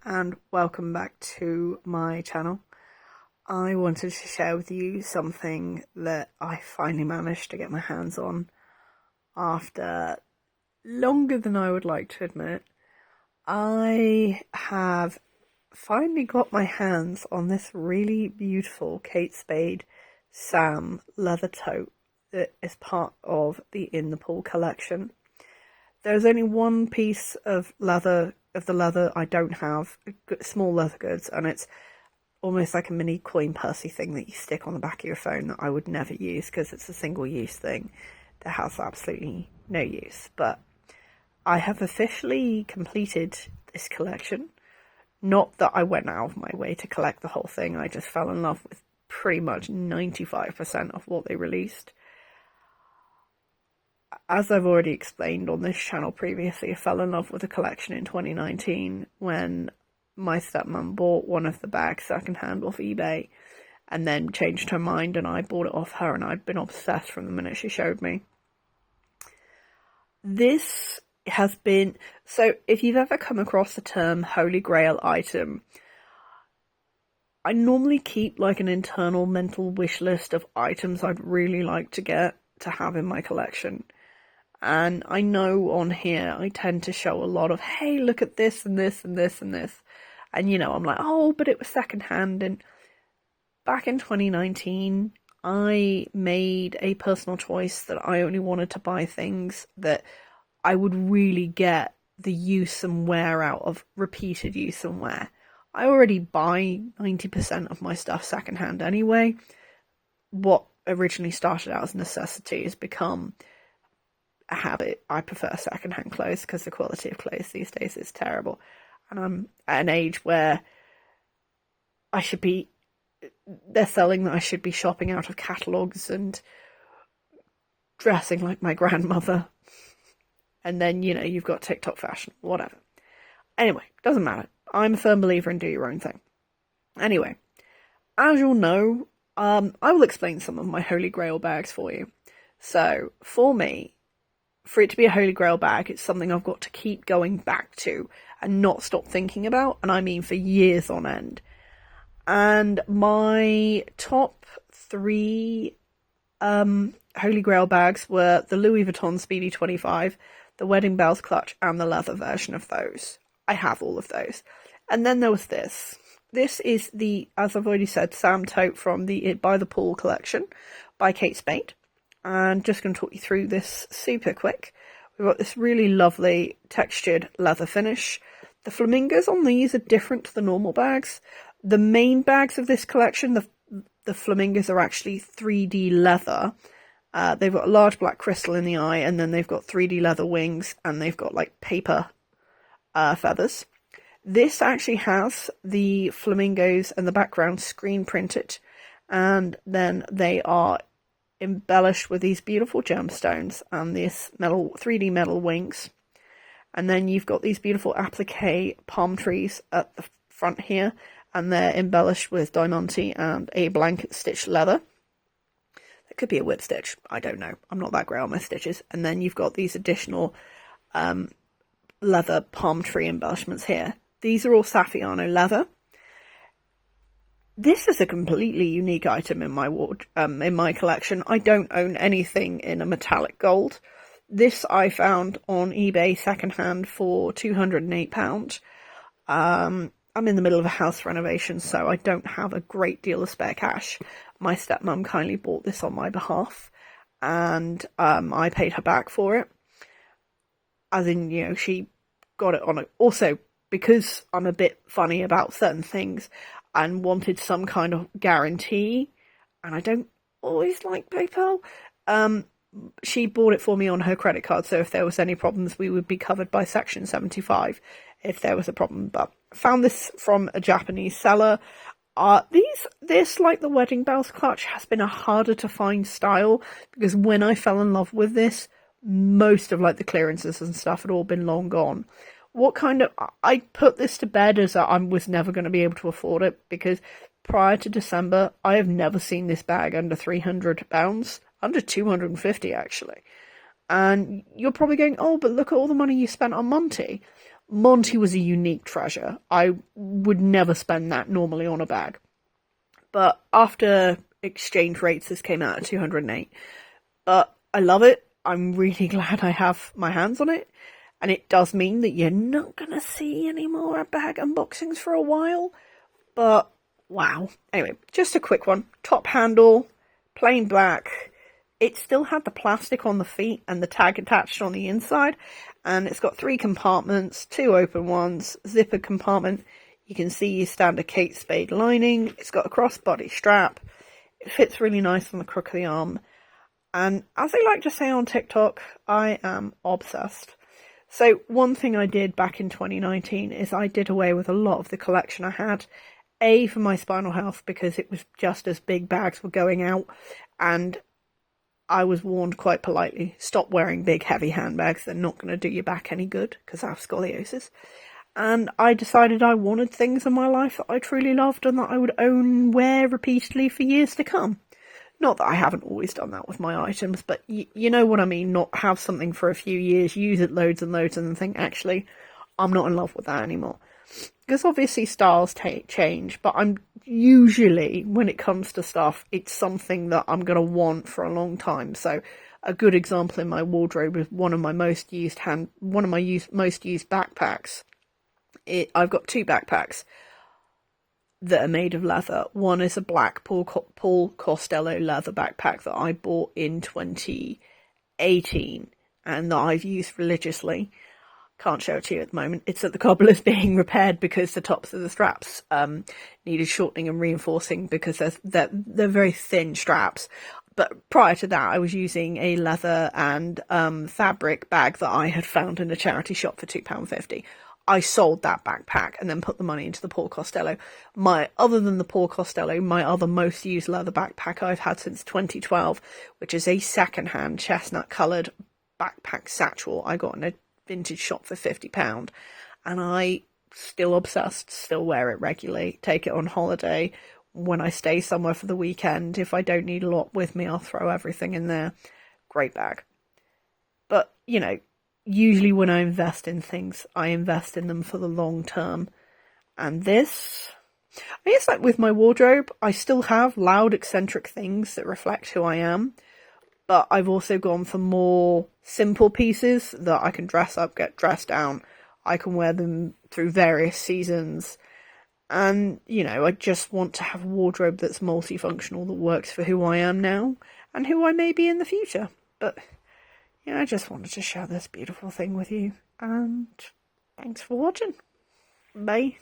and welcome back to my channel. I wanted to share with you something that I finally managed to get my hands on after longer than I would like to admit. I have finally got my hands on this really beautiful Kate Spade Sam leather tote that is part of the In the Pool collection. There's only one piece of the leather I don't have, small leather goods, and it's almost like a mini coin pursey thing that you stick on the back of your phone that I would never use because it's a single-use thing that has absolutely no use. But I have officially completed this collection. Not that I went out of my way to collect the whole thing, I just fell in love with pretty much 95% of what they released. As I've already explained on this channel previously, I fell in love with the collection in 2019 when my stepmom bought one of the bags secondhand off eBay and then changed her mind and I bought it off her, and I'd been obsessed from the minute she showed me. This has been... So if you've ever come across the term Holy Grail item, I normally keep like an internal mental wish list of items I'd really like to get to have in my collection. And I know on here I tend to show a lot of, hey, look at this and this and this and this. And, you know, I'm like, oh, but it was secondhand. And back in 2019, I made a personal choice that I only wanted to buy things that I would really get the use and wear out of, repeated use and wear. I already buy 90% of my stuff secondhand anyway. What originally started out as necessity has become a habit. I prefer secondhand clothes because the quality of clothes these days is terrible, and I'm at an age where they're selling that I should be shopping out of catalogues and dressing like my grandmother, and then, you know, you've got TikTok fashion, whatever. Anyway, doesn't matter. I'm a firm believer in do your own thing. Anyway, as you'll know, I will explain some of my Holy Grail bags for you. So, for me, for it to be a Holy Grail bag, it's something I've got to keep going back to and not stop thinking about, and I mean for years on end. And my top three Holy Grail bags were the Louis Vuitton Speedy 25, the Wedding Bells clutch, and the leather version of those. I have all of those. And then there was this. This is the, as I've already said, Sam tote from the By the Pool collection by Kate Spade. And just going to talk you through this super quick. We've got this really lovely textured leather finish. The flamingos on these are different to the normal bags. The main bags of this collection, the flamingos are actually 3D leather. They've got a large black crystal in the eye, and then they've got 3D leather wings, and they've got like paper feathers. This actually has the flamingos and the background screen printed, and then they are embellished with these beautiful gemstones and this 3D metal wings. And then you've got these beautiful applique palm trees at the front here, and they're embellished with diamante and a blanket stitch leather. It could be a whip stitch, I don't know. I'm not that great on my stitches. And then you've got these additional leather palm tree embellishments here. These are all Saffiano leather. This is a completely unique item in my in my collection. I don't own anything in a metallic gold. This I found on eBay secondhand for £208. I'm in the middle of a house renovation, so I don't have a great deal of spare cash. My stepmom kindly bought this on my behalf, and I paid her back for it. As in, you know, she got it on it. Also, because I'm a bit funny about certain things and wanted some kind of guarantee, and I don't always like PayPal, she bought it for me on her credit card, so if there was any problems, we would be covered by Section 75 if there was a problem. But I found this from a Japanese seller. This, like the Wedding Bells clutch, has been a harder to find style, because when I fell in love with this, most of like the clearances and stuff had all been long gone. I put this to bed as I was never going to be able to afford it, because prior to December, I have never seen this bag under £300, under 250 actually. And you're probably going, oh, but look at all the money you spent on Monty. Monty was a unique treasure. I would never spend that normally on a bag. But after exchange rates, this came out at 208. But I love it. I'm really glad I have my hands on it. And it does mean that you're not going to see any more bag unboxings for a while. But, wow. Anyway, just a quick one. Top handle, plain black. It still had the plastic on the feet and the tag attached on the inside. And it's got 3 compartments, 2 open ones, zipper compartment. You can see your standard Kate Spade lining. It's got a crossbody strap. It fits really nice on the crook of the arm. And as they like to say on TikTok, I am obsessed. So one thing I did back in 2019 is I did away with a lot of the collection I had. A, for my spinal health, because it was just as big bags were going out. And I was warned quite politely, stop wearing big heavy handbags. They're not going to do your back any good because I have scoliosis. And I decided I wanted things in my life that I truly loved and that I would own and wear repeatedly for years to come. Not that I haven't always done that with my items, but you know what I mean, not have something for a few years, use it loads and loads and then think, actually, I'm not in love with that anymore. Because obviously styles change, but I'm usually, when it comes to stuff, it's something that I'm going to want for a long time. So a good example in my wardrobe is one of my most used backpacks. I've got 2 backpacks that are made of leather. One is a black Paul Costello leather backpack that I bought in 2018 and that I've used religiously. Can't show it to you at the moment. It's at the cobblers being repaired because the tops of the straps needed shortening and reinforcing because they're very thin straps. But prior to that, I was using a leather and fabric bag that I had found in a charity shop for £2.50. I sold that backpack and then put the money into the Paul Costello. Other than the Paul Costello, my other most used leather backpack I've had since 2012, which is a second-hand chestnut-coloured backpack satchel I got in a vintage shop for £50. And I still obsessed, still wear it regularly, take it on holiday. When I stay somewhere for the weekend, if I don't need a lot with me, I'll throw everything in there. Great bag. But, you know, usually when I invest in things, I invest in them for the long term. And this, I guess like with my wardrobe, I still have loud, eccentric things that reflect who I am. But I've also gone for more simple pieces that I can dress up, get dressed down. I can wear them through various seasons. And, you know, I just want to have a wardrobe that's multifunctional, that works for who I am now and who I may be in the future. But yeah, I just wanted to share this beautiful thing with you, and thanks for watching. Bye.